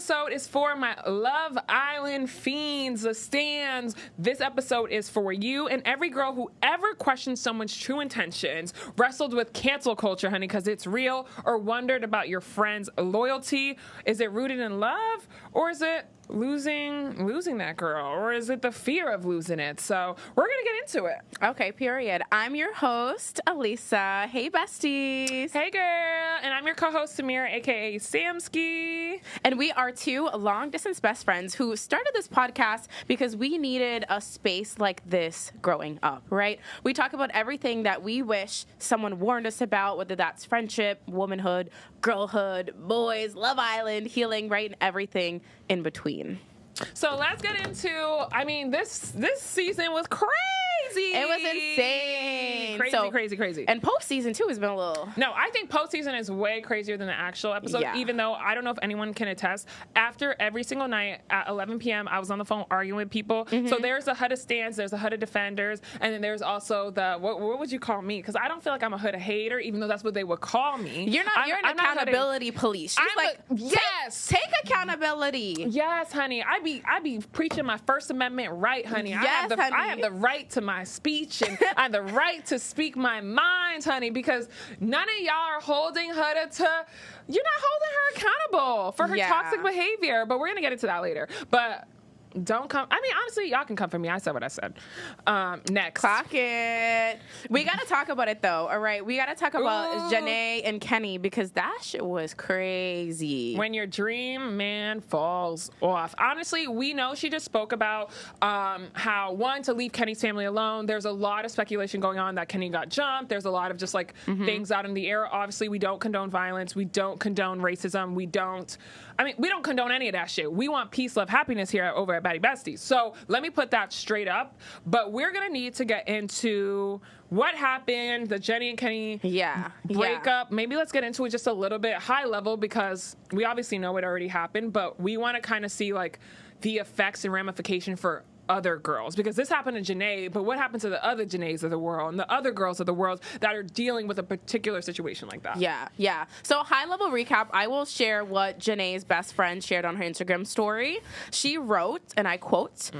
episode is for my Love Island fiends, the stans. This episode is for you and every girl who ever questioned someone's true intentions, wrestled with cancel culture, honey, because it's real, or wondered about your friend's loyalty. Is it rooted in love, or is it losing that girl, or is it the fear of losing it? So we're gonna get into it. Okay, period. I'm your host, Alyssa. Hey, besties. Hey, girl. And I'm your co-host, Samira, aka Samski. And we are two long-distance best friends who started this podcast because we needed a space like this growing up, right? We talk about everything that we wish someone warned us about, whether that's friendship, womanhood, girlhood, boys, Love Island, healing, right, and everything in between. So let's get into, I mean, this season was crazy. It was insane. Crazy. And postseason, too, has been a little... No, I think postseason is way crazier than the actual episode, even though I don't know if anyone can attest. After every single night at 11 p.m., I was on the phone arguing with people. Mm-hmm. So there's a HUD of stands, there's a HUD of defenders, and then there's also the, what would you call me? Because I don't feel like I'm a HUD hater, even though that's what they would call me. You're an accountability police. She's yes. Take accountability. Yes, honey. I be preaching my First Amendment right, honey. Yes, honey. I have the right to my speech, and I have the right to speak my mind, honey, because none of y'all are holding her you're not holding her accountable for her toxic behavior. But we're going to get into that later. But don't come. I mean, honestly, y'all can come for me. I said what I said. Next. Clock it. We got to talk about it, though. All right. We got to talk about JaNa and Kenny, because that shit was crazy. When your dream man falls off. Honestly, we know she just spoke about how, one, to leave Kenny's family alone. There's a lot of speculation going on that Kenny got jumped. There's a lot of just like things out in the air. Obviously, we don't condone violence. We don't condone racism. We don't condone any of that shit. We want peace, love, happiness here over at Baddie Besties. So let me put that straight up. But we're going to need to get into what happened, the Jenny and Kenny breakup. Maybe let's get into it just a little bit high level, because we obviously know it already happened, but we want to kind of see like the effects and ramification for other girls, because this happened to JaNa, but what happened to the other JaNas of the world and the other girls of the world that are dealing with a particular situation like that? Yeah. So high level recap, I will share what JaNa's best friend shared on her Instagram story. She wrote, and I quote,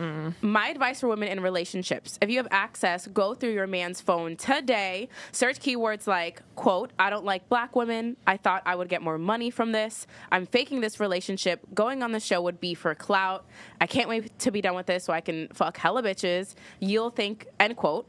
"My advice for women in relationships: if you have access, go through your man's phone today, search keywords like, quote, I don't like black women, I thought I would get more money from this, I'm faking this relationship, going on the show would be for clout, I can't wait to be done with this so I can fuck hella bitches, you'll think," end quote.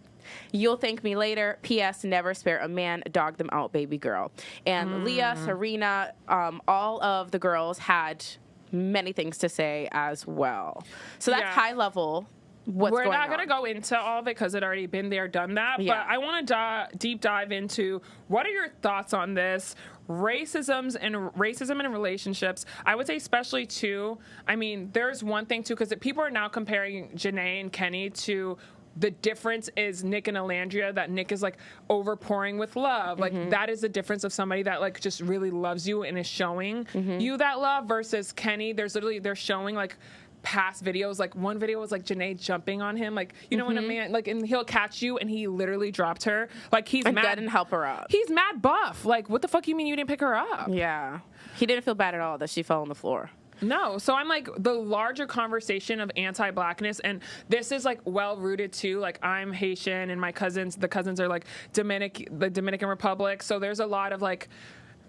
"You'll thank me later. P.S. Never spare a man. Dog them out, baby girl." And Leah, Serena, all of the girls had many things to say as well. So that's high level. We're not going to go into all of it because it already been there, done that. But I want to deep dive into, what are your thoughts on this? Racism in relationships. I would say especially too, I mean, there's one thing too, because people are now comparing JaNa and Kenny to, the difference is Nick and Alandria, that Nick is like overpouring with love. Like that is the difference of somebody that like just really loves you and is showing you that love, versus Kenny. They're showing like past videos. Like one video was like JaNa jumping on him, like, you know, when a man like, and he'll catch you, and he literally dropped her, like he's and mad didn't help her up. He's mad buff. Like, what the fuck you mean you didn't pick her up? Yeah, he didn't feel bad at all that she fell on the floor. No. So I'm like, the larger conversation of anti-blackness, and this is like well rooted too. Like, I'm Haitian, and the cousins are like the Dominican Republic. So there's a lot of like,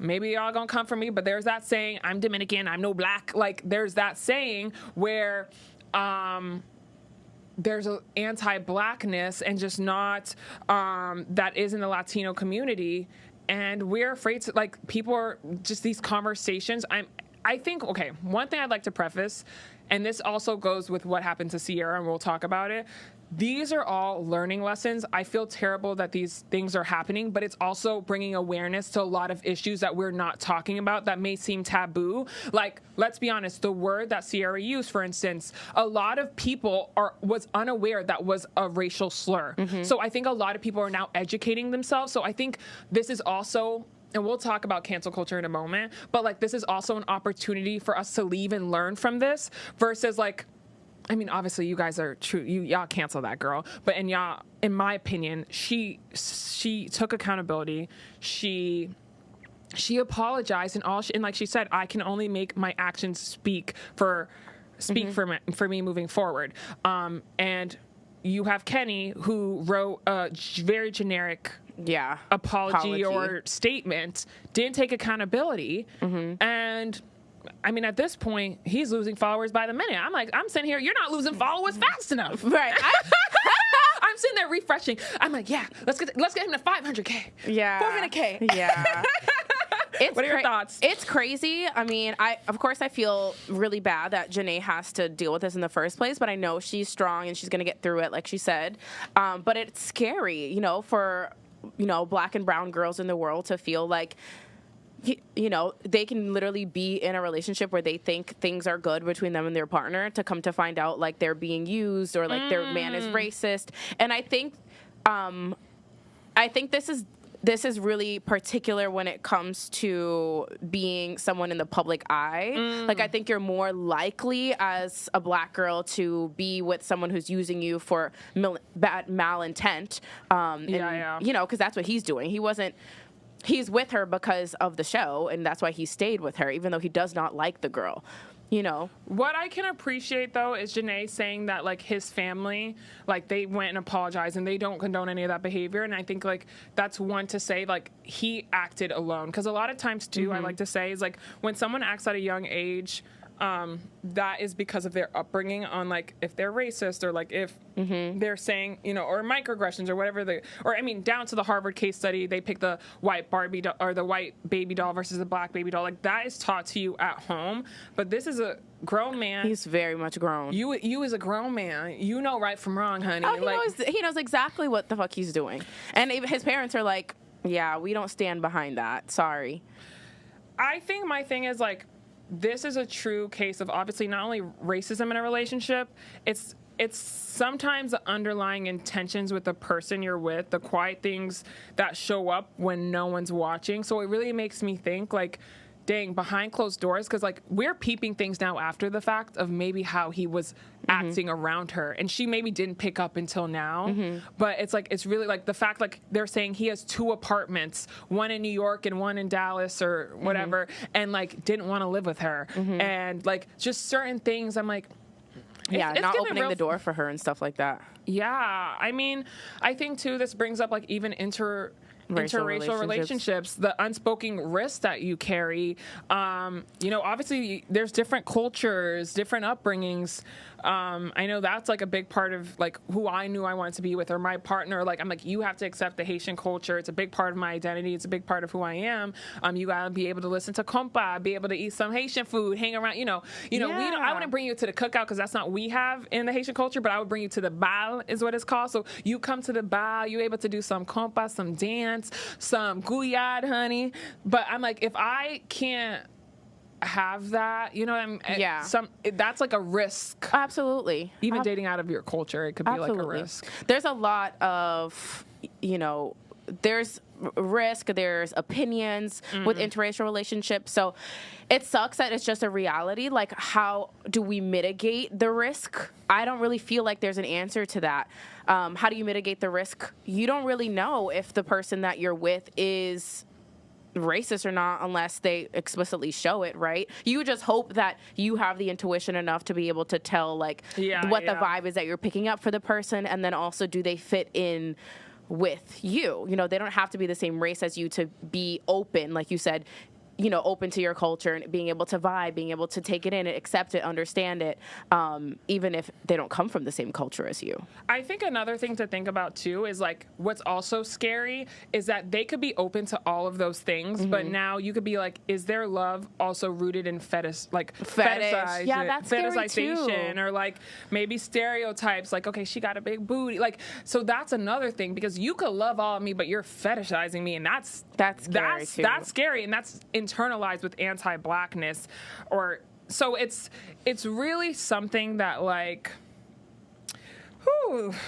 maybe y'all gonna come for me, but there's that saying, I'm Dominican, I'm no black. Like, there's that saying where there's an anti-blackness and just not that is in the Latino community. And we're afraid to, like, people are just these conversations. I think, okay, one thing I'd like to preface, and this also goes with what happened to Sierra, and we'll talk about it. These are all learning lessons. I feel terrible that these things are happening, but it's also bringing awareness to a lot of issues that we're not talking about that may seem taboo. Like, let's be honest, the word that Sierra used, for instance, a lot of people was unaware that was a racial slur. So I think a lot of people are now educating themselves. So I think this is also, and we'll talk about cancel culture in a moment, but like, this is also an opportunity for us to leave and learn from this, versus like, I mean, obviously you guys are true. Y'all cancel that girl, but in my opinion, she took accountability. She she apologized, and and like she said, I can only make my actions speak for me moving forward. And you have Kenny, who wrote a very generic apology or statement, didn't take accountability, and I mean, at this point, he's losing followers by the minute. I'm sitting here, you're not losing followers fast enough. Right. I'm sitting there refreshing. I'm like, yeah, let's get him to 500K. Yeah. 400K. Yeah. What are your thoughts? It's crazy. I mean, of course I feel really bad that JaNa has to deal with this in the first place, but I know she's strong and she's going to get through it, like she said. But it's scary, for, Black and brown girls in the world to feel like, they can literally be in a relationship where they think things are good between them and their partner, to come to find out like they're being used or like their man is racist. And I think this is really particular when it comes to being someone in the public eye. Like, I think you're more likely as a Black girl to be with someone who's using you for malintent. Because that's what he's doing. He's with her because of the show, and that's why he stayed with her, even though he does not like the girl. What I can appreciate, though, is JaNa saying that, like, his family, like, they went and apologized and they don't condone any of that behavior. And I think, like, that's one to say, like, he acted alone. Because a lot of times, too, I like to say is, like, when someone acts at a young age, that is because of their upbringing on, like, if they're racist or, like, if they're saying, or microaggressions or whatever down to the Harvard case study, they pick the white Barbie doll or the white baby doll versus the black baby doll. Like, that is taught to you at home. But this is a grown man. He's very much grown. You as a grown man, you know right from wrong, honey. Oh, he knows exactly what the fuck he's doing. And his parents are like, yeah, we don't stand behind that. Sorry. I think my thing is, like, this is a true case of obviously not only racism in a relationship, it's sometimes the underlying intentions with the person you're with, the quiet things that show up when no one's watching. So it really makes me think, like, dang, behind closed doors, because, like, we're peeping things now after the fact of maybe how he was acting around her, and she maybe didn't pick up until now. But it's like, it's really like the fact, like, they're saying he has 2 apartments, one in New York and one in Dallas or whatever, and, like, didn't want to live with her, and, like, just certain things. I'm like, it's not opening the door for her and stuff like that. Yeah, I mean, I think too, this brings up, like, even interracial relationships, the unspoken risk that you carry. Obviously there's different cultures, different upbringings. I know that's, like, a big part of, like, who I knew I wanted to be with, or my partner. Like, I'm like, you have to accept the Haitian culture. It's a big part of my identity. It's a big part of who I am. You gotta be able to listen to compa, be able to eat some Haitian food, hang around. I wouldn't bring you to the cookout because that's not what we have in the Haitian culture. But I would bring you to the bal, is what it's called. So you come to the bal, you able to do some compa, some dance, some gouillade, honey. But I'm like, if I can't have that, that's like a risk. Absolutely. Even dating out of your culture, it could be like a risk. There's a lot of, there's risk, there's opinions with interracial relationships. So it sucks that it's just a reality. Like, how do we mitigate the risk? I don't really feel like there's an answer to that. How do you mitigate the risk? You don't really know if the person that you're with is racist or not unless they explicitly show it, right? You just hope that you have the intuition enough to be able to tell, like, what the vibe is that you're picking up for the person, and then also, do they fit in with you? They don't have to be the same race as you to be open, like you said, open to your culture and being able to vibe, being able to take it in and accept it, understand it, even if they don't come from the same culture as you. I think another thing to think about too is, like, what's also scary is that they could be open to all of those things, but now you could be like, is their love also rooted in fetishization? Yeah, that's scary too. Or, like, maybe stereotypes, like, okay, she got a big booty, like, so that's another thing, because you could love all of me, but you're fetishizing me, and that's scary too. That's scary, and that's internalized with anti-blackness. Or so it's really something that, like,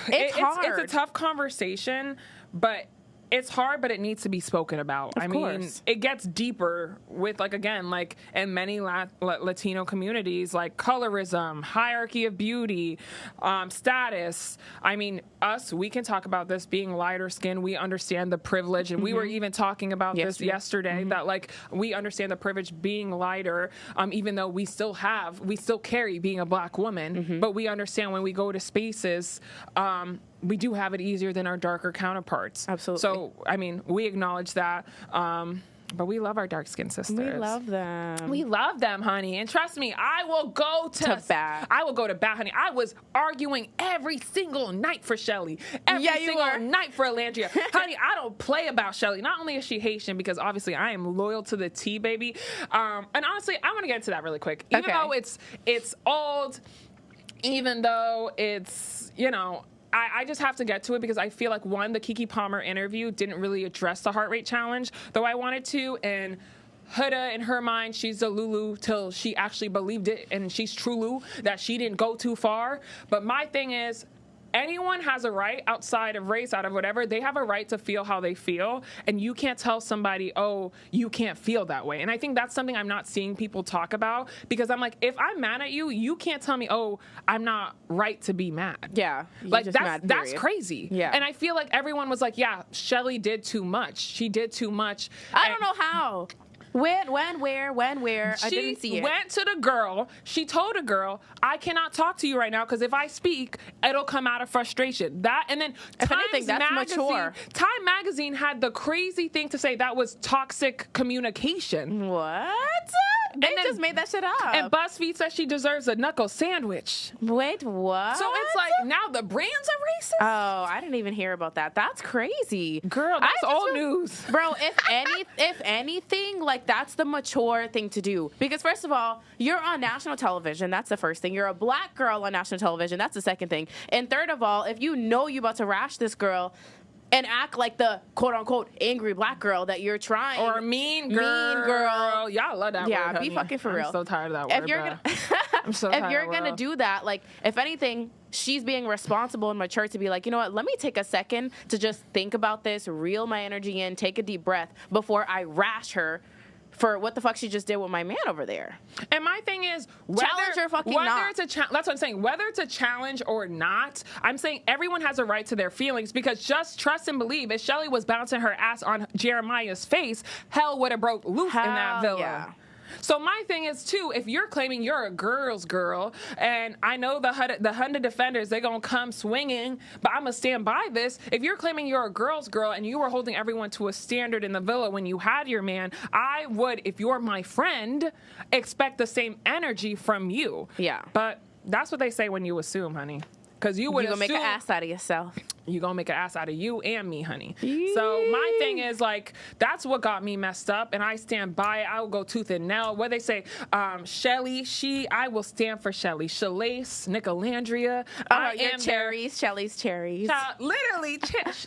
it's hard. It's a tough conversation, but it's hard, but it needs to be spoken about. Of mean, course. it gets deeper with, like, again, like, in many Latino communities, like, colorism, hierarchy of beauty, status. I mean, we can talk about this being lighter skin. We understand the privilege, and we were even talking about this yesterday, that, like, we understand the privilege being lighter, even though we still carry being a black woman, but we understand when we go to spaces, we do have it easier than our darker counterparts. Absolutely. So, I mean, we acknowledge that. But we love our dark-skinned sisters. We love them. We love them, honey. And trust me, I will go to bat. I will go to bat, honey. I was arguing every single night for Chelley. Every single night for Alandria. Honey, I don't play about Chelley. Not only is she Haitian, because obviously I am loyal to the T, baby. And honestly, I want to get into that really quick. Even though it's old, even though it's, I just have to get to it because I feel like, one, the Keke Palmer interview didn't really address the heart rate challenge, though I wanted to, and Huda, in her mind, she's a Lulu till she actually believed it, and she's Trulu, that she didn't go too far. But my thing is, anyone has a right, outside of race, out of whatever, they have a right to feel how they feel, and you can't tell somebody, oh, you can't feel that way. And I think that's something I'm not seeing people talk about, because I'm like, if I'm mad at you, you can't tell me, oh, I'm not right to be mad. Yeah. Like, that's crazy. Yeah. And I feel like everyone was like, yeah, Chelley did too much. She did too much. I don't know how. When, where? I didn't see it. She went to the girl. She told a girl, I cannot talk to you right now because if I speak, it'll come out of frustration. That, and then if anything, that's mature. Time Magazine had the crazy thing to say that was toxic communication. What? They just made that shit up. And BuzzFeed says she deserves a knuckle sandwich. Wait, what? So it's like, now the brands are racist? Oh, I didn't even hear about that. That's crazy. Girl, that's old news. Bro, if anything, like, that's the mature thing to do. Because first of all, you're on national television. That's the first thing. You're a black girl on national television. That's the second thing. And third of all, if you know you're about to rash this girl and act like the quote-unquote angry black girl that you're trying. Or mean girl. Y'all love that word, Yeah, be honey. fucking for real. I'm so tired of that word, I'm so tired if you're of going to do that, like, if anything, she's being responsible and mature to be like, you know what, let me take a second to just think about this, reel my energy in, take a deep breath before I rash her for what the fuck she just did with my man over there. And my thing is, challenge or fucking not. That's what I'm saying. Whether it's a challenge or not, I'm saying everyone has a right to their feelings, because just trust and believe, if Chelley was bouncing her ass on Jeremiah's face, hell would have broke loose in that villa. Yeah. So my thing is, too, if you're claiming you're a girl's girl, and I know the Honda defenders, they're going to come swinging, but I'm going to stand by this. If you're claiming you're a girl's girl and you were holding everyone to a standard in the villa when you had your man, I would, if you're my friend, expect the same energy from you. Yeah. But that's what they say when you assume, honey. Because you would You're going to make an ass out of yourself. You're going to make an ass out of you and me, honey. So my thing is, like, that's what got me messed up, and I stand by it. I will go tooth and nail. What they say, Chelley, I will stand for Chelley. Shalace, Nicolandria. Cherries, Chelley's cherries. Literally,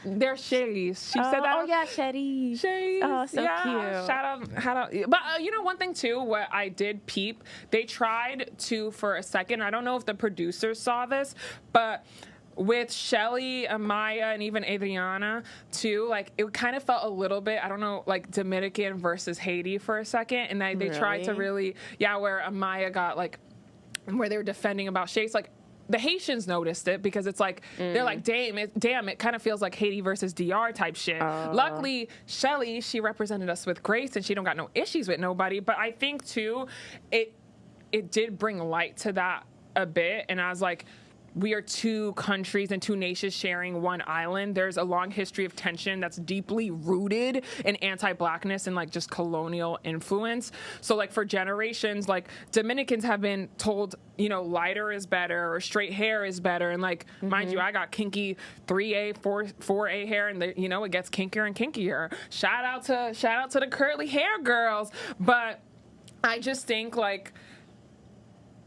they're cherries. She said that. Oh, yeah, cherries. Oh, so cute. Shout out. But, one thing, too, what I did peep, they tried to, for a second, I don't know if the producers saw this, but with Chelley, Amaya, and even Adriana, too, like, it kind of felt a little bit, I don't know, like Dominican versus Haiti for a second. And they tried to really, where Amaya got, like, where they were defending about shades. Like, the Haitians noticed it because it's like, they're like, damn, it kind of feels like Haiti versus DR type shit. Luckily, Chelley, she represented us with grace, and she don't got no issues with nobody. But I think, too, it did bring light to that a bit. And I was like, we are two countries and two nations sharing one island. There's a long history of tension that's deeply rooted in anti-blackness and, like, just colonial influence. So, like, for generations, like, Dominicans have been told, lighter is better or straight hair is better. And, like, mind you, I got kinky 3A, 4A hair, and it gets kinkier and kinkier. Shout out to the curly hair girls. But I just think, like,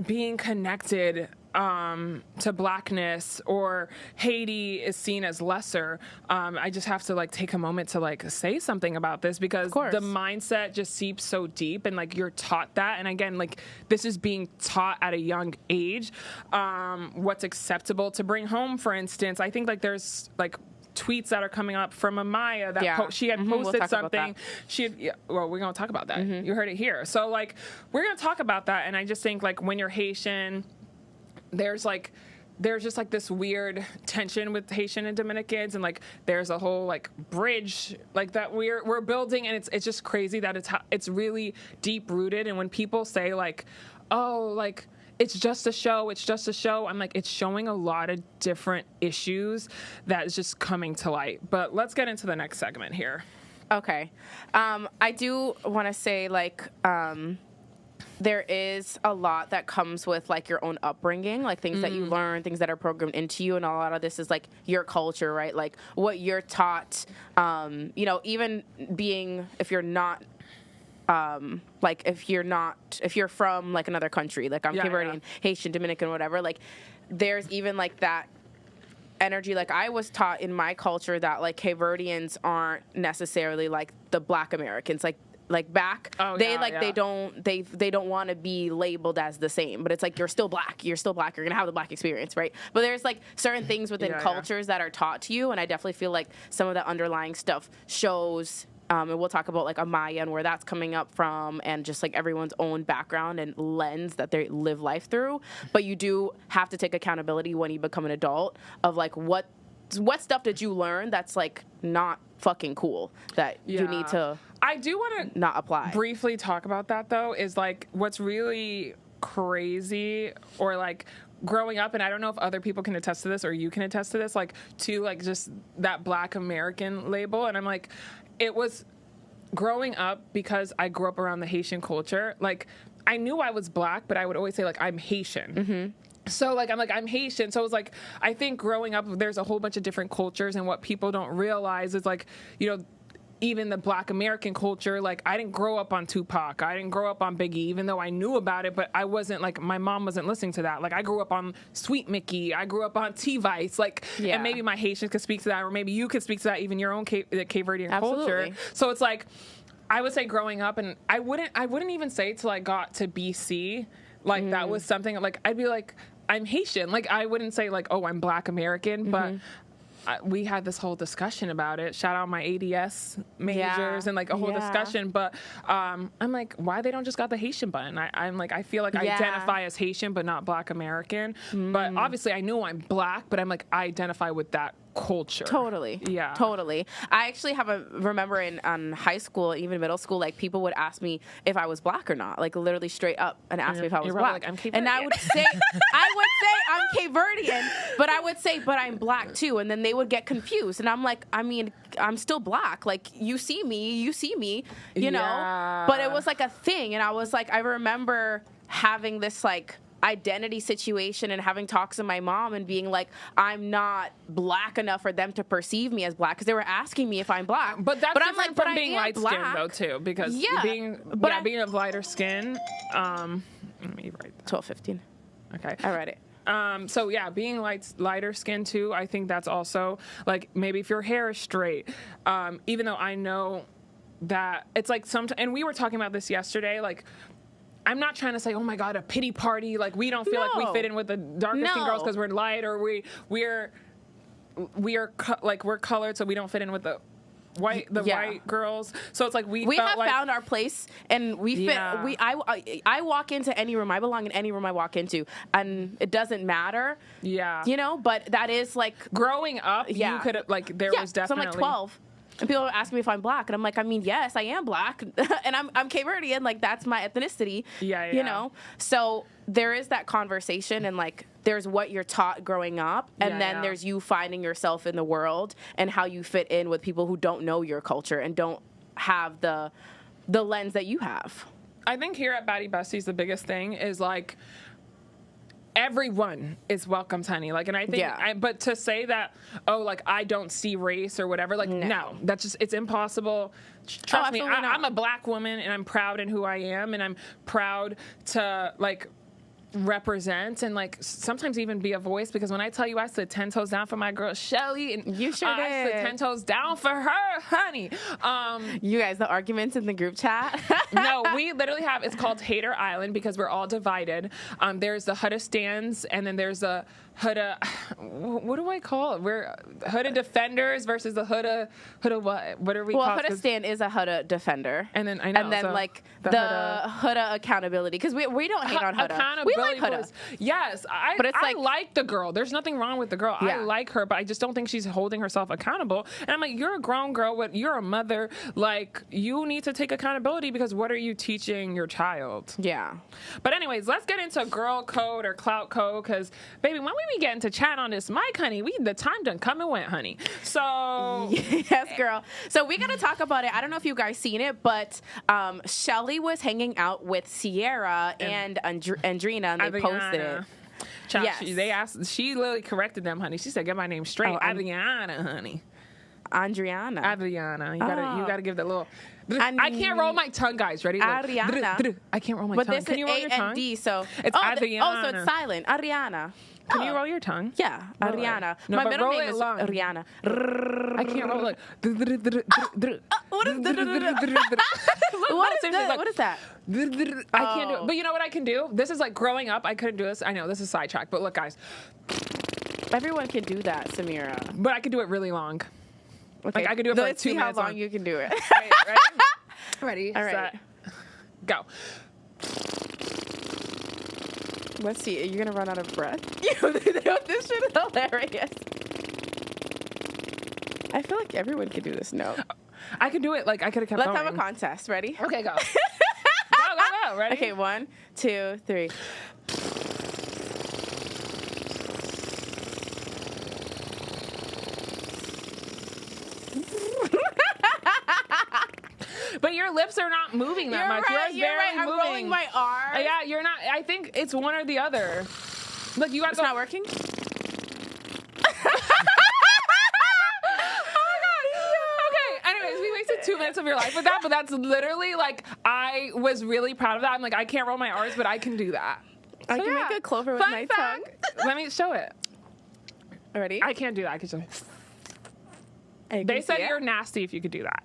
being connected to blackness or Haiti is seen as lesser. I just have to, like, take a moment to, like, say something about this, because the mindset just seeps so deep, and, like, you're taught that. And again, like, this is being taught at a young age. What's acceptable to bring home, for instance. I think, like, there's, like, tweets that are coming up from Amaya that she had We'll posted talk about something. She had, well, we're going to talk about that. You heard it here. So, like, we're going to talk about that. And I just think, like, when you're Haitian, there's just like this weird tension with Haitian and Dominicans, and like there's a whole like bridge like that we're building, and it's just crazy that it's really deep rooted. And when people say like, oh, like it's just a show, I'm like, it's showing a lot of different issues that is just coming to light. But let's get into the next segment here. Okay, I do want to say like. There is a lot that comes with like your own upbringing, like things that you learn, things that are programmed into you, and a lot of this is like your culture, right? Like what you're taught. You know, even being if you're not. If you're from like another country, like I'm Cape Verdean, Haitian, Dominican, whatever, like there's even like that energy. Like I was taught in my culture that like Cape Verdeans aren't necessarily like the Black Americans, like back, they don't want to be labeled as the same, but it's like you're still black, you're gonna have the black experience, right? But there's like certain things within cultures that are taught to you, and I definitely feel like some of the underlying stuff shows. And we'll talk about like Amaya and where that's coming up from, and just like everyone's own background and lens that they live life through. But you do have to take accountability when you become an adult of like what stuff did you learn that's like not fucking cool that you need to. I do want to not apply. Briefly talk about that though, is like what's really crazy or like growing up, and I don't know if other people can attest to this or you can attest to this, like to like just that Black American label. And I'm like, it was growing up because I grew up around the Haitian culture. Like I knew I was Black, but I would always say like I'm Haitian. So like I'm Haitian. So it was like I think growing up there's a whole bunch of different cultures, and what people don't realize is like, you know, even the Black American culture, like I didn't grow up on Tupac. I didn't grow up on Biggie, even though I knew about it, but I wasn't like, my mom wasn't listening to that. Like I grew up on Sweet Mickey. I grew up on T-Vice. Like, and maybe my Haitian could speak to that, or maybe you could speak to that, even your own Cape Verdean culture. So it's like, I would say growing up, and I wouldn't even say till I got to BC, like that was something, like I'd be like, I'm Haitian. Like I wouldn't say like, oh, I'm Black American, but we had this whole discussion about it. Shout out my ADS majors and like a whole discussion. But I'm like, why they don't just got the Haitian button? I'm like, I feel like I identify as Haitian, but not Black American. But obviously I know I'm Black, but I'm like, I identify with that culture. Totally. Yeah. Totally. I actually remember in high school, even middle school, like people would ask me if I was Black or not, like literally straight up and ask me if I was Black. Like, I'm Cape Verdean. And I would say I'm Cape Verdean, but I would say, but I'm Black too. And then they would get confused. And I'm like, I mean, I'm still Black. Like you see me, you know, but it was like a thing. And I was like, I remember having this like identity situation and having talks with my mom and being like, I'm not Black enough for them to perceve me as Black, because they were asking me if I'm Black. But that's different, I'm like, from being light skinned though too, because being of lighter skin. Let me write that. 12:15. Okay, I read it. So yeah, being lighter skin too, I think that's also like, maybe if your hair is straight, even though I know that it's like sometimes, and we were talking about this yesterday, like I'm not trying to say, oh my God, a pity party, like we don't feel like we fit in with the darker skin girls because we're light, or we're colored, so we don't fit in with the white girls. So it's like we have found our place, and we fit. I walk into any room, I belong in any room I walk into, and it doesn't matter. Yeah, you know. But that is like growing up. You could like there was definitely. So I'm like 12. And people ask me if I'm Black, and I'm like, I mean, yes, I am Black, and I'm Cape Verdean, like that's my ethnicity. You know. So there is that conversation, and like there's what you're taught growing up, and then there's you finding yourself in the world and how you fit in with people who don't know your culture and don't have the lens that you have. I think here at Baddie Besties, the biggest thing is like, everyone is welcome, honey. Like, and I think, but to say that, oh, like I don't see race or whatever, like no, that's just, it's impossible. Trust me, I'm a Black woman, and I'm proud in who I am, and I'm proud to like represent and like sometimes even be a voice, because when I tell you I stood 10 toes down for my girl Chelley, and You sure I did. stood 10 toes down for her, honey. You guys, the arguments in the group chat. No, we literally have, it's called Hater Island because we're all divided. There's the Hudda stands, and then there's the Hudda, what do I call it? We're Hudda defenders versus the Hudda what are we Well, called? Hudda stan is a Hudda defender. And then I know. And then so like the Hudda accountability, because we don't hate on Hudda. We like Hudda. voice. Yes, But it's I like- like the girl. There's nothing wrong with the girl. Yeah. I like her, but I just don't think she's holding herself accountable. And I'm like, you're a grown girl. You're a mother. Like, you need to take accountability, because what are you teaching your child? Yeah. But anyways, let's get into girl code or clout code, because, baby, when we be getting to chat on this mic, honey, the time done come and went, honey. So... Yes, girl. So we got to talk about it. I don't know if you guys seen it, but Chelley was hanging out with Sierra and Andrina, and they posted it. Child, Yes. she literally corrected them, honey. She said, get my name straight. Oh, Adriana, honey. Adriana. Adriana. You gotta give that little... I can't roll my tongue, guys. Ready? Adriana. I can't roll my But tongue. this Can is you roll your tongue? A-N-D, so... It's so Adriana. it's silent. Adriana. Can you roll your tongue? Yeah, Roll it. Adriana. No, My but middle roll name it is long. Rihanna. I can't roll like... What is what is that? I can't do it. But you know what I can do? This is like growing up. I couldn't do this. I know this is sidetrack, but look, guys. Everyone can do that, Samira. But I could do it really long. Okay. Like I could do it for like Let's 2 see minutes. how long you can do it. Ready? All right. Set, go. Let's see. Are you gonna run out of breath? This shit is hilarious. I feel like everyone could do this. No. I could do it. Like I could have kept Let's going. have a contest. Ready? Okay, go. Go. Ready? Okay, 1, 2, 3. But your lips are not moving that much. Yours You're right. barely I'm moving. rolling my arms. Yeah, you're not. I think it's one or the other. Look, you got to It's go. not working? Anyways, we wasted 2 minutes of your life with that, but that's literally like, I was really proud of that. I'm like, I can't roll my R's, but I can do that. I So, can yeah. make a clover with Fun my fact. Let me show it. tongue. Ready? I can't do that. I can show I They can said see it. you're nasty if you could do that.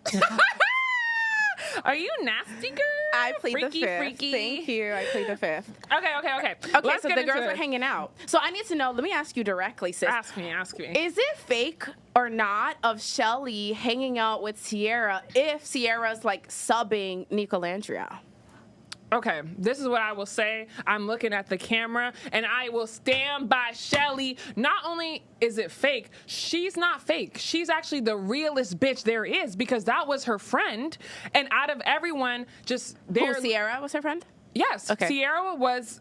Are you nasty, girl? I played freaky, the fifth. Freaky. Thank you. I played the fifth. Okay. Okay, Let's so get the into girls it. were hanging out. So I need to know, let me ask you directly, sis. Ask me. Is it fake or not of Chelley hanging out with Sierra if Sierra's like subbing Nicolandria? Okay, this is what I will say. I'm looking at the camera, and I will stand by Chelley. Not only is it fake, she's not fake. She's actually the realest bitch there is, because that was her friend. And out of everyone, just there. Who, Sierra was her friend? Yes, Okay. Sierra was.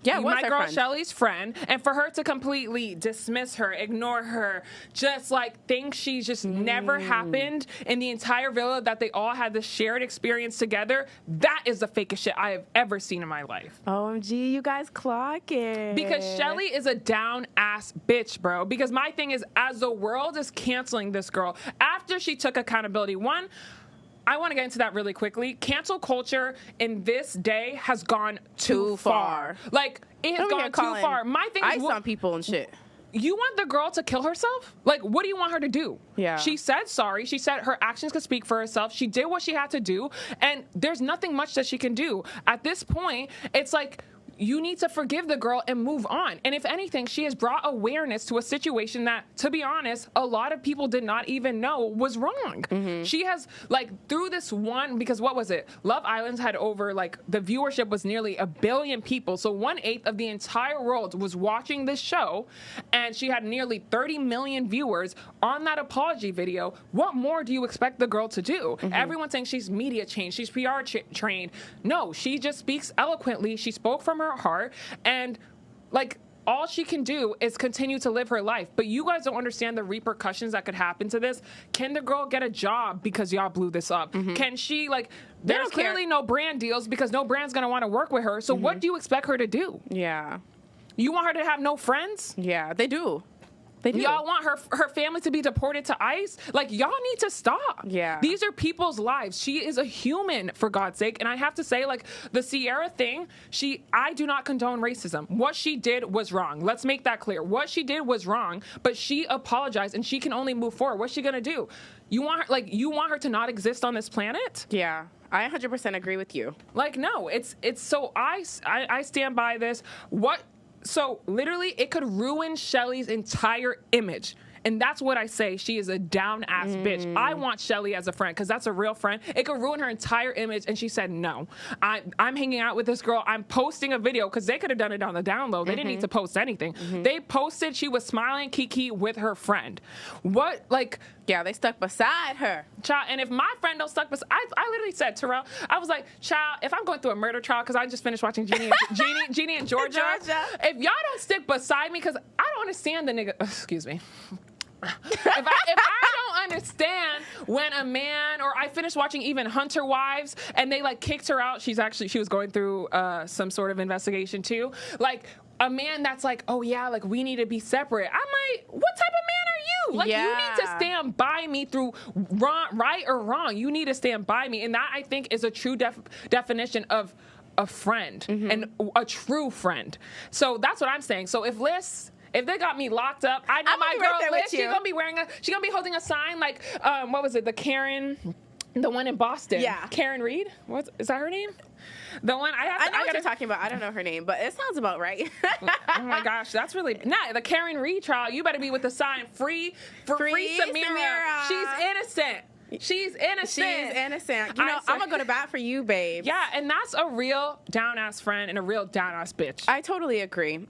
Yeah, was my her girl friend. Chelley's friend, and for her to completely dismiss her, ignore her, just like think she just never happened in the entire villa, that they all had this shared experience together, that is the fakest shit I have ever seen in my life. OMG, you guys clock it. Because Chelley is a down ass bitch, bro. Because my thing is, as the world is canceling this girl after she took accountability, one, I want to get into that really quickly. Cancel culture in this day has gone too far. Like, it has gone too far. My thing is, ice on people and shit. you want the girl to kill herself? Like, what do you want her to do? Yeah. She said sorry. She said her actions could speak for herself. She did what she had to do, and there's nothing much that she can do. At this point, it's like, you need to forgive the girl and move on. And if anything, she has brought awareness to a situation that, to be honest, a lot of people did not even know was wrong. She has, like, through this one, because what was it? Love Island had over, like, the viewership was nearly 1 billion people. So 1/8 of the entire world was watching this show, and she had nearly 30 million viewers on that apology video. What more do you expect the girl to do? Everyone's saying she's media trained, she's PR trained. No, she just speaks eloquently. She spoke from her heart, and like, all she can do is continue to live her life. But you guys don't understand the repercussions that could happen to this. Can the girl get a job because y'all blew this up? Can she, like, there's clearly no brand deals because no brand's gonna want to work with her. So what do you expect her to do? Yeah. You want her to have no friends? Yeah, they do. They do. Y'all want her family to be deported to ICE? Like, y'all need to stop. Yeah. These are people's lives. She is a human, for God's sake. And I have to say, like, the Sierra thing, I do not condone racism. What she did was wrong. Let's make that clear. What she did was wrong, but she apologized and she can only move forward. What's she gonna do? You want her to not exist on this planet? Yeah. I 100% agree with you. Like, no, it's so I stand by this. So literally, it could ruin Chelley's entire image. And that's what I say. She is a down-ass bitch. I want Chelley as a friend because that's a real friend. It could ruin her entire image. And she said, no, I'm hanging out with this girl. I'm posting a video because they could have done it on the down low. They didn't need to post anything. They posted she was smiling Kiki with her friend. What, like... Yeah, they stuck beside her. Child, and if my friend don't stuck beside... I literally said, Terrell, I was like, child, if I'm going through a murder trial, because I just finished watching Jeannie and Georgia. If y'all don't stick beside me, because I don't understand the nigga... Excuse me. if I don't understand when a man, or I finished watching even Hunter Wives and they like kicked her out. She was going through some sort of investigation too. Like a man that's like, oh yeah, like we need to be separate. I'm like, what type of man are you? Like you need to stand by me through right or wrong. You need to stand by me. And that I think is a true definition of a friend and a true friend. So that's what I'm saying. So if they got me locked up, I know my girl Liz, she's gonna be holding a sign like, what was it, the one in Boston. Yeah. Karen Reed? Is that her name? The one I know what you're talking about. I don't know her name, but it sounds about right. Oh my gosh, that's really the Karen Reed trial. You better be with the sign free Samira. She's innocent. She's innocent. You know, I'm gonna go to bat for you, babe. Yeah, and that's a real down-ass friend and a real down-ass bitch. I totally agree.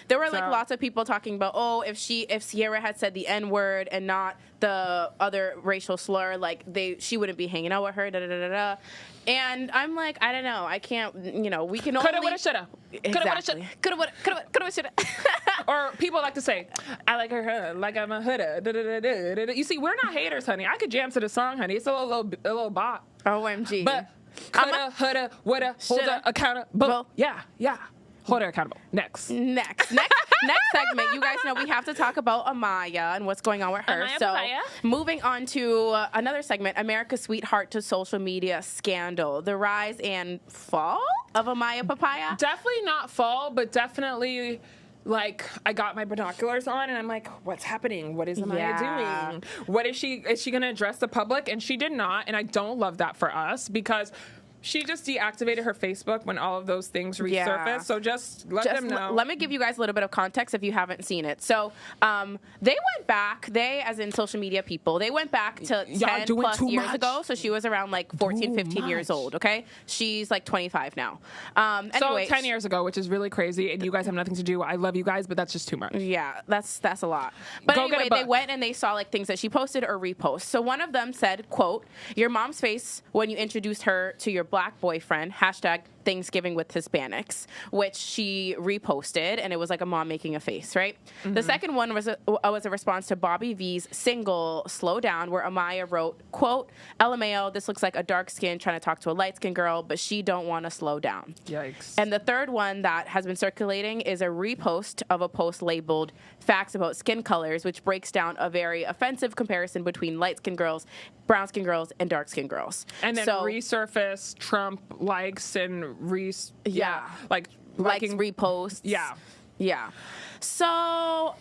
There were like lots of people talking about, if Sierra had said the N-word and not the other racial slur, like she wouldn't be hanging out with her, da-da-da-da-da. And I'm like, I don't know. I can't, we can only... Coulda, woulda, shoulda. Exactly. Coulda, woulda, shoulda. Or people like to say, I like her like I'm a hoodda. Da-da-da-da-da-da. You see, we're not haters, honey. I could jam to the song, honey. It's a little bop. OMG. But coulda, woulda, holda, accountable. Yeah. Hold her accountable. Next segment. You guys know we have to talk about Amaya and what's going on with her. Amaya. Moving on to another segment, America's Sweetheart to Social Media Scandal. The rise and fall of Amaya Papaya. Definitely not fall, but definitely... Like, I got my binoculars on, and I'm like, what's happening? What is Amaya doing? What is she going to address the public? And she did not, and I don't love that for us, because she just deactivated her Facebook when all of those things resurfaced. So just let them know. Let me give you guys a little bit of context if you haven't seen it. So they went back, as in social media people, they went back to 10 plus years ago. So she was around like 14, 15 years old, okay? She's like 25 now. Anyway, so 10 years ago, which is really crazy, and you guys have nothing to do. I love you guys, but that's just too much. Yeah, that's a lot. But anyway, they went and they saw like things that she posted or repost. So one of them said, quote, your mom's face when you introduced her to your black boyfriend, hashtag Thanksgiving with Hispanics, which she reposted, and it was like a mom making a face, right? The second one was a response to Bobby V's single Slow Down, where Amaya wrote, quote, LMAO, this looks like a dark skin trying to talk to a light skin girl, but she don't want to slow down. Yikes. And the third one that has been circulating is a repost of a post labeled Facts About Skin Colors, which breaks down a very offensive comparison between light skin girls, brown skin girls, and dark skin girls. And then resurface Trump likes and like liking reposts. Yeah. So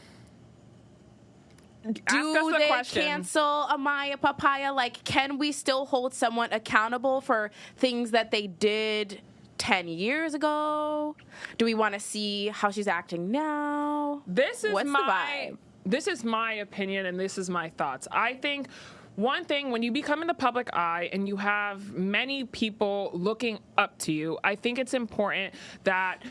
do they cancel Amaya Papaya? Like, can we still hold someone accountable for things that they did 10 years ago? Do we want to see how she's acting now? This is my opinion, and this is my thoughts. I think one thing, when you become in the public eye and you have many people looking up to you, I think it's important that,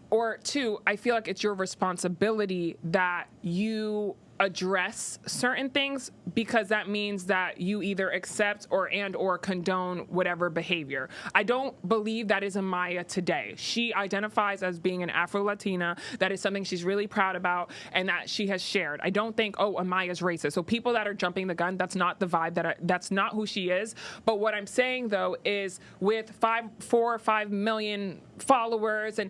or two, I feel like it's your responsibility that you address certain things, because that means that you either accept or condone whatever behavior. I don't believe that is Amaya today. She identifies as being an Afro-Latina. That is something she's really proud about and that she has shared. I don't think, Amaya's racist. So people that are jumping the gun, that's not the vibe, that's not who she is. But what I'm saying, though, is with 4 or 5 million followers and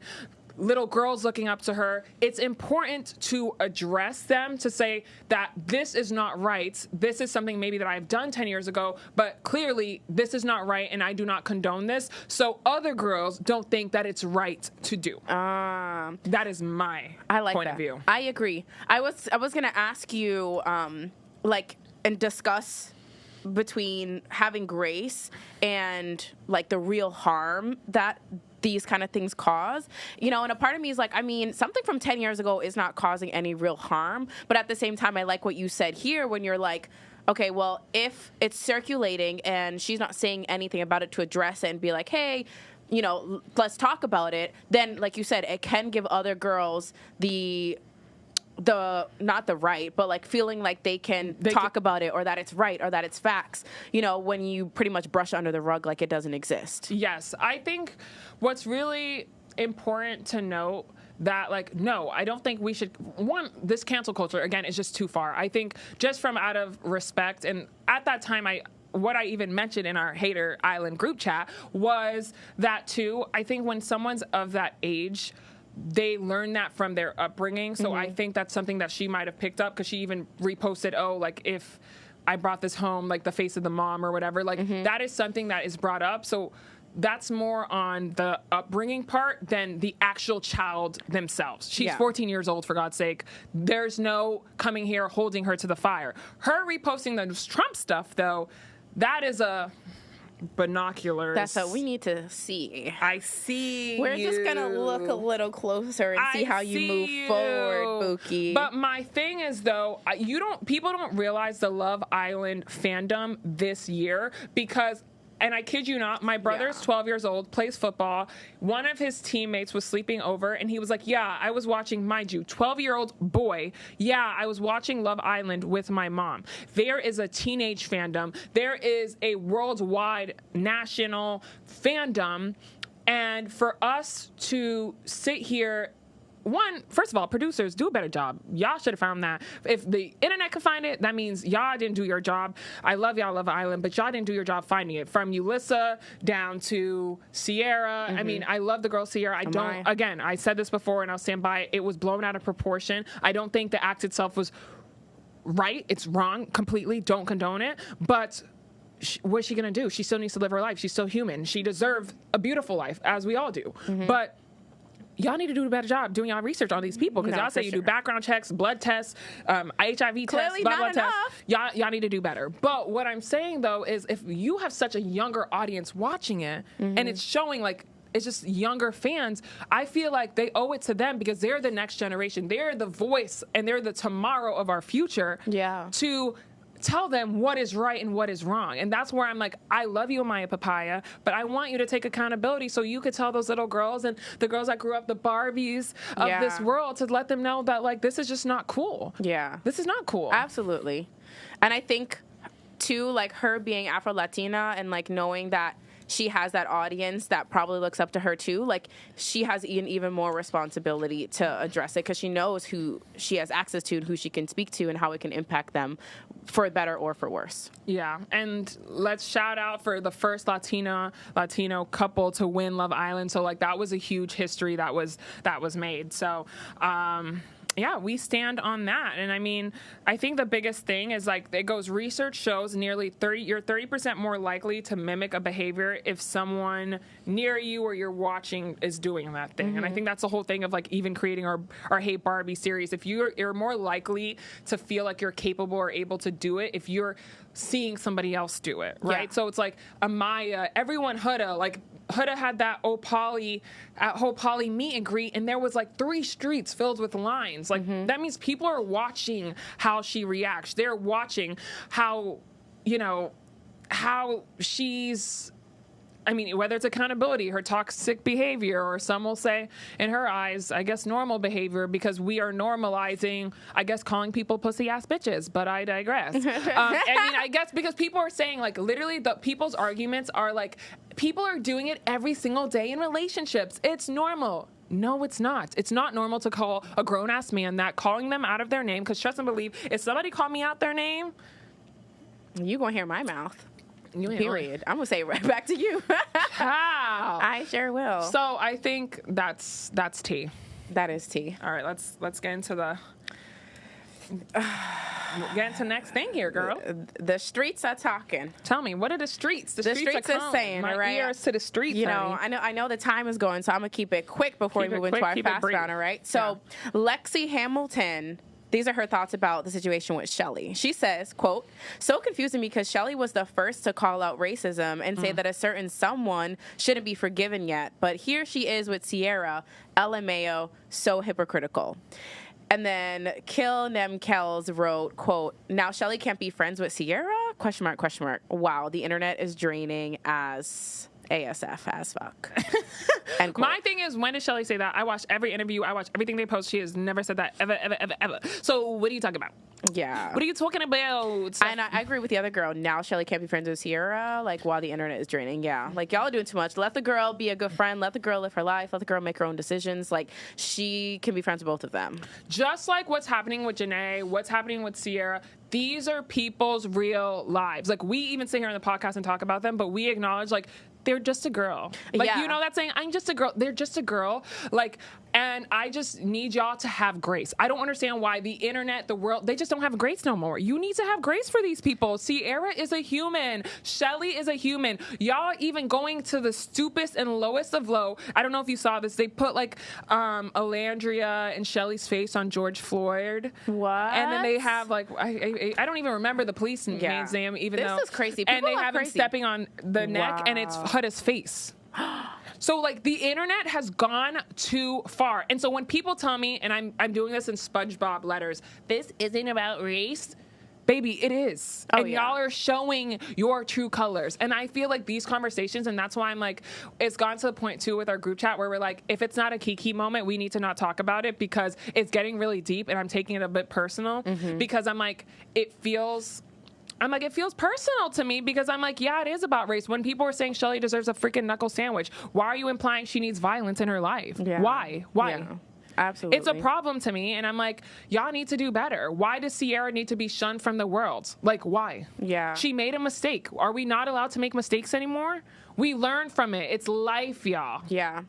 little girls looking up to her, it's important to address them, to say that this is not right. This is something maybe that I've done 10 years ago, but clearly this is not right and I do not condone this. So other girls don't think that it's right to do. That is my point of view. I agree. I was going to ask you, and discuss between having grace and like the real harm that these kind of things cause, and a part of me is like, I mean, something from 10 years ago is not causing any real harm, but at the same time, I like what you said here when you're like, okay, well, if it's circulating and she's not saying anything about it to address it and be like, hey, let's talk about it, then like you said, it can give other girls the not the right, but like feeling like they can talk about it, or that it's right, or that it's facts, when you pretty much brush under the rug like it doesn't exist. Yes. I think what's really important to note that, like, no, I don't think we should, this cancel culture, again, is just too far. I think just from out of respect, and at that time, what I even mentioned in our Hater Island group chat was that too, I think when someone's of that age, they learn that from their upbringing. So I think that's something that she might have picked up, because she even reposted, if I brought this home, like the face of the mom or whatever, like that is something that is brought up. So that's more on the upbringing part than the actual child themselves. She's 14 years old, for God's sake. There's no coming here holding her to the fire. Her reposting the Trump stuff, though, that is a binoculars. That's what we need to see. I see. We're just gonna look a little closer and see how you move forward, Buki. But my thing is, though, people don't realize the Love Island fandom this year, because, and I kid you not, my brother's 12 years old, plays football. One of his teammates was sleeping over, and he was like, yeah, I was watching, mind you, 12-year-old boy, I was watching Love Island with my mom. There is a teenage fandom. There is a worldwide national fandom. And for us to sit here, first of all, producers, do a better job. Y'all should have found that. If the internet could find it, that means y'all didn't do your job. I love y'all, Love Island, but y'all didn't do your job finding it. From Alyssa down to Sierra. I mean, I love the girl Sierra. Again, I said this before and I'll stand by it. It was blown out of proportion. I don't think the act itself was right. It's wrong completely. Don't condone it. But what's she going to do? She still needs to live her life. She's still human. She deserves a beautiful life, as we all do. But y'all need to do a better job doing y'all research on these people, because y'all say you do background checks, blood tests, HIV tests, clearly blah, not blah enough. tests. Y'all need to do better. But what I'm saying, though, is if you have such a younger audience watching it, and it's showing like it's just younger fans, I feel like they owe it to them, because they're the next generation. They're the voice and they're the tomorrow of our future. To tell them what is right and what is wrong. And that's where I'm like, I love you, Amaya Papaya, but I want you to take accountability so you could tell those little girls and the girls that grew up, the Barbies of this world, to let them know that, like, this is just not cool. This is not cool. Absolutely. And I think, too, like, her being Afro-Latina and, like, knowing that she has that audience that probably looks up to her too, like, she has even more responsibility to address it, because she knows who she has access to and who she can speak to and how it can impact them for better or for worse. And let's shout out for the first Latino couple to win Love Island. So, like, that was a huge history that was made. So we stand on that. And I mean, I think the biggest thing is, like, it goes, research shows you're 30% more likely to mimic a behavior if someone near you or you're watching is doing that thing. And I think that's the whole thing of, like, even creating our Hate Barbie series. If you're more likely to feel like you're capable or able to do it if you're seeing somebody else do it, right? So it's like Amaya, everyone Huda had that Poly meet and greet, and there was like 3 streets filled with lines. Like, that means people are watching how she reacts. They're watching how she's, I mean, whether it's accountability, her toxic behavior, or some will say, in her eyes, I guess, normal behavior, because we are normalizing, I guess, calling people pussy-ass bitches, but I digress. I guess because people are saying, like, literally, the people's arguments are, like, people are doing it every single day in relationships. It's normal. No, it's not. It's not normal to call a grown-ass man that, calling them out of their name, because trust and believe, if somebody called me out their name, you gonna hear my mouth. You Period. I'm gonna say it right back to you. How? I I sure will. So I think that's tea. That is tea. All right, let's get into the next thing here, girl. The streets are talking. Tell me, what are the streets? The streets are saying, my right? ears to the streets. You know, I know the time is going, so I'm gonna keep it quick before we move into our fast round. All right. So Lexi Hamilton. These are her thoughts about the situation with Chelley. She says, quote, "So confusing because Chelley was the first to call out racism and say that a certain someone shouldn't be forgiven yet. But here she is with Sierra, LMAO, so hypocritical." And then Kill Nem Kells wrote, quote, "Now Chelley can't be friends with Sierra? Question mark, question mark. Wow, the internet is draining as ASF as fuck." My thing is, when did Chelley say that? I watched every interview. I watched everything they post. She has never said that ever, ever, ever, ever. So what are you talking about? Yeah. What are you talking about? And I agree with the other girl. Now Chelley can't be friends with Sierra, like, while the internet is draining. Yeah. Like, y'all are doing too much. Let the girl be a good friend. Let the girl live her life. Let the girl make her own decisions. Like, she can be friends with both of them. Just like what's happening with JaNa, what's happening with Sierra, these are people's real lives. Like, we even sit here on the podcast and talk about them, but we acknowledge, like, they're just a girl. Like, you know that saying, I'm just a girl. They're just a girl. Like, and I just need y'all to have grace. I don't understand why the internet, the world, they just don't have grace no more. You need to have grace for these people. Sierra is a human. Chelley is a human. Y'all even going to the stupidest and lowest of low. I don't know if you saw this. They put, like, Alandria and Chelley's face on George Floyd. What? And then they have, like, I don't even remember the police man's name, even though. This is crazy. People and they have him stepping on the neck, and it's Hutta's face. So, like, the internet has gone too far. And so when people tell me, and I'm doing this in SpongeBob letters, this isn't about race, baby, it is. And y'all are showing your true colors. And I feel like these conversations, and that's why I'm like, it's gone to the point, too, with our group chat where we're like, if it's not a Kiki moment, we need to not talk about it because it's getting really deep and I'm taking it a bit personal because I'm like, it feels personal to me because I'm like, yeah, it is about race. When people are saying Chelley deserves a freaking knuckle sandwich, why are you implying she needs violence in her life? Yeah. Why? Yeah. Absolutely. It's a problem to me, and I'm like, y'all need to do better. Why does Sierra need to be shunned from the world? Like, why? Yeah. She made a mistake. Are we not allowed to make mistakes anymore? We learn from it. It's life, y'all. Yeah.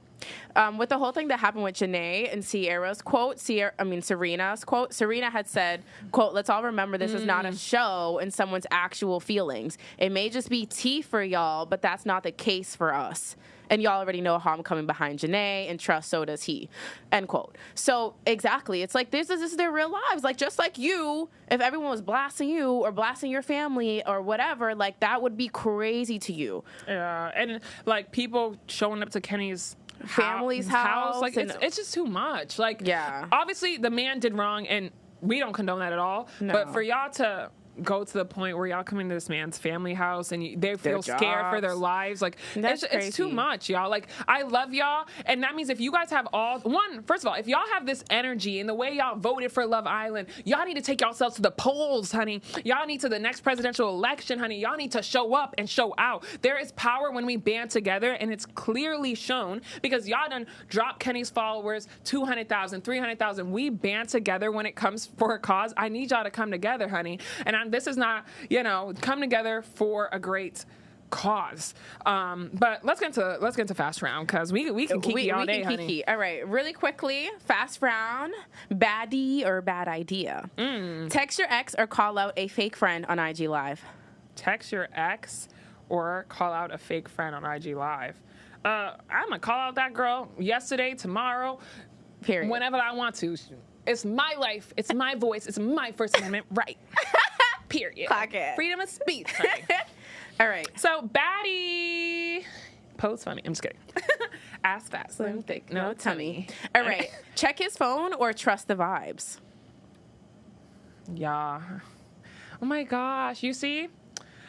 With the whole thing that happened with JaNa and Sierra's quote, Serena's quote, Serena had said, quote, "Let's all remember this is not a show and someone's actual feelings. It may just be tea for y'all, but that's not the case for us. And y'all already know how I'm coming behind JaNa, and trust, so does he." End quote. So, exactly. It's like, this is their real lives. Like, just like you, if everyone was blasting you or blasting your family or whatever, like, that would be crazy to you. Yeah. And, like, people showing up to Kenny's family's house. Like, it's just too much. Like, obviously, the man did wrong, and we don't condone that at all. No. But for y'all to go to the point where y'all come into this man's family house and they feel scared for their lives, like, it's too much, y'all. Like, I love y'all, and that means if you guys have first of all, if y'all have this energy and the way y'all voted for Love Island, y'all need to take yourselves to the polls, honey. Y'all need to the next presidential election, honey. Y'all need to show up and show out. There is power when we band together, and it's clearly shown because y'all done dropped Kenny's followers 200,000, 300,000. We band together when it comes for a cause. I need y'all to come together, honey. And this is not, come together for a great cause. But let's get into fast round because we can kiki all day, honey. Kiki. All right, really quickly, fast round. Baddie or bad idea? Text your ex or call out a fake friend on IG Live. Text your ex or call out a fake friend on IG Live. I'm gonna call out that girl yesterday, tomorrow, period, whenever I want to. It's my life. It's my voice. It's my First Amendment right. Period. Clock it. Freedom of speech. All right. So, Baddie. Pose funny. I'm just kidding. Ass fat, slim, thick, no tummy. All right. Check his phone or trust the vibes? Yeah. Oh my gosh. You see?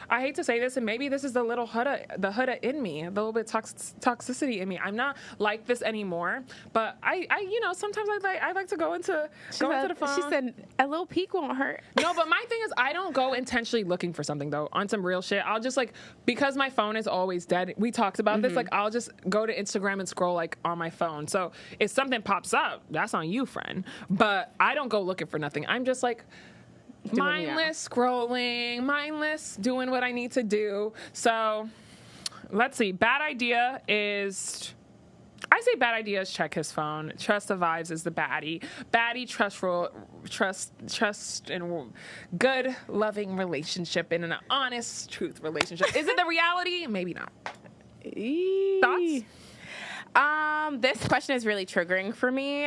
I hate to say this, and maybe this is the little Hutta in me, a little bit toxicity in me. I'm not like this anymore, but I sometimes I like to go into the phone. She said a little peek won't hurt. No, but my thing is I don't go intentionally looking for something though. On some real shit, I'll just because my phone is always dead. We talked about this. Like, I'll just go to Instagram and scroll on my phone. So if something pops up, that's on you, friend. But I don't go looking for nothing. I'm just mindless scrolling, mindless doing what I need to do. So let's see. Bad idea is... I say bad idea is check his phone. Trust the vibes is the baddie. Baddie, trust in good, loving relationship in an honest truth relationship. Is it the reality? Maybe not. Thoughts? This question is really triggering for me.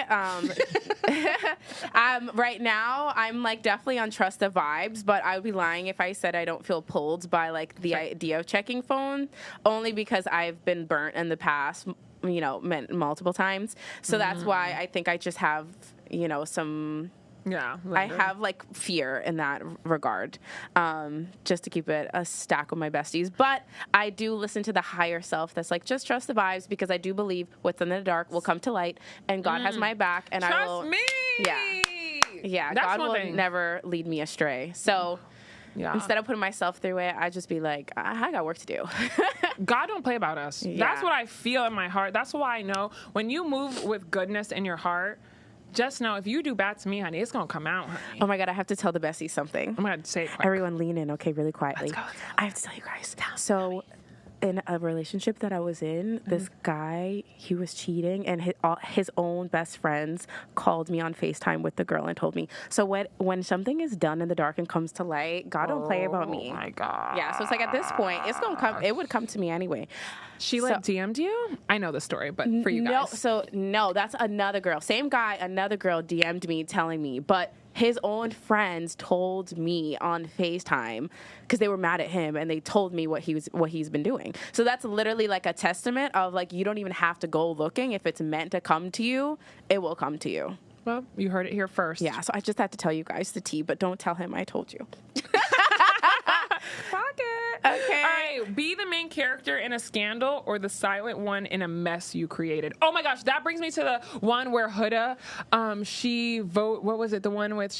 Right now, I'm like definitely on trust the vibes, but I would be lying if I said I don't feel pulled by like the idea of checking phone, only because I've been burnt in the past, you know, multiple times. So that's why I think I just have, you know, some... Yeah, I have like fear in that regard, just to keep it a stack with my besties. But I do listen to the higher self that's like, just trust the vibes, because I do believe what's in the dark will come to light, and God has my back, and trust I will. Me. Yeah. That's God one will thing. never lead me astray. So. Yeah. Instead of putting myself through it, I just be like, I got work to do. God don't play about us. Yeah. That's what I feel in my heart. That's why I know when you move with goodness in your heart, just know if you do bad to me, honey, it's going to come out, honey. Oh, my God, I have to tell the besties something. I'm going to say it quick. Everyone lean in, okay, really quietly. Let's go. I have to tell you guys. So, in a relationship that I was in, this guy, he was cheating, and his own best friends called me on FaceTime with the girl and told me. So when something is done in the dark and comes to light, God don't play about me. Oh, my God. Yeah, so it's like at this point, it's going to come. It would come to me anyway. She like DM'd you? I know the story, but for you guys. No, that's another girl. Same guy, another girl DM'd me telling me, but his own friends told me on FaceTime because they were mad at him, and they told me what he's been doing. So that's literally like a testament of like, you don't even have to go looking. If it's meant to come to you, it will come to you. Well, you heard it here first. Yeah, so I just had to tell you guys the tea, but don't tell him I told you. Fuck it. Okay. All right. Be the main character in a scandal or the silent one in a mess you created. Oh my gosh, that brings me to the one where Huda, what was it? The one with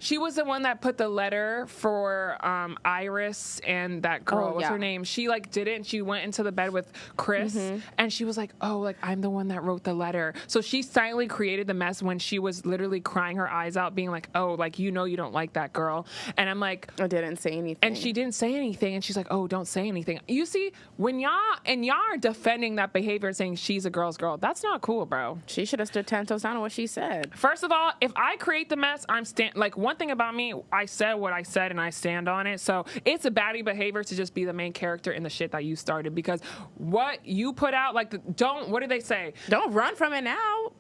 she was the one that put the letter for Iris and that girl. What's her name? She like did it, and she went into the bed with Chris, and she was like, "Oh, like I'm the one that wrote the letter." So she silently created the mess when she was literally crying her eyes out, being like, "Oh, like you know you don't like that girl," and I'm like, I didn't say anything, and she didn't say anything, and she's like, "Oh, don't say anything." You see, when y'all are defending that behavior and saying she's a girl's girl, that's not cool, bro. She should have stood 10 toes down on what she said. First of all, if I create the mess, one thing about me, I said what I said and I stand on it. So it's a baddie behavior to just be the main character in the shit that you started, because what you put out, like, what do they say? Don't run from it now.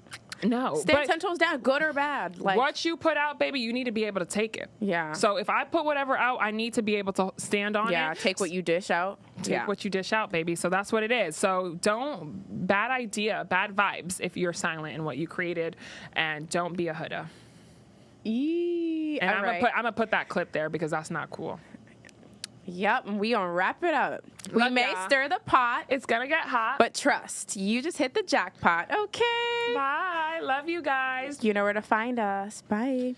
No. Stand 10 toes down, good or bad. Like, what you put out, baby, you need to be able to take it. Yeah. So if I put whatever out, I need to be able to stand on it. Yeah, take what you dish out. Take what you dish out, baby. So that's what it is. So bad idea, bad vibes if you're silent in what you created, and don't be a Huda. And I'm gonna put that clip there because that's not cool. Yep, and we gonna wrap it up. We may stir the pot. It's gonna get hot. But trust, you just hit the jackpot. Okay. Bye. Love you guys. You know where to find us. Bye.